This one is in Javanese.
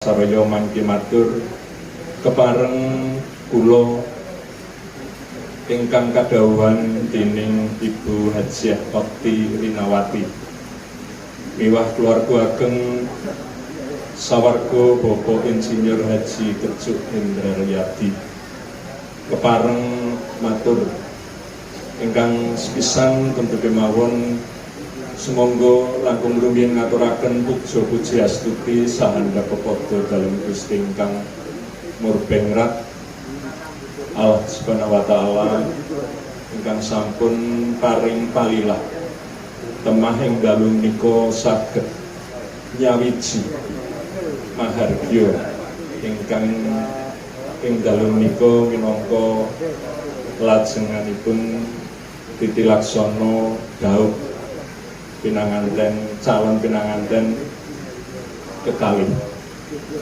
saraya mangke matur kepareng kula ingkang kadhawuhan dening Ibu Hajiah Okti Rinawati miwah keluarga ageng sawarga Bapak Insinyur Haji Kecuk Hendrayadi kepareng matur ingkang sepisan tentu kemawon sumangga langkung rumiyin ngaturaken puja puji astuti sahandha pepodo dalem Gusti ingkang murbengrat Allah Subhanahu wa taala ingkang sampun paring palilah temah ing dalu menika saged nyawiji mahargya ingkang ing dalu menika minangka lajenganipun titilaksana dhaup pinanganten calon pinanganten kekalih.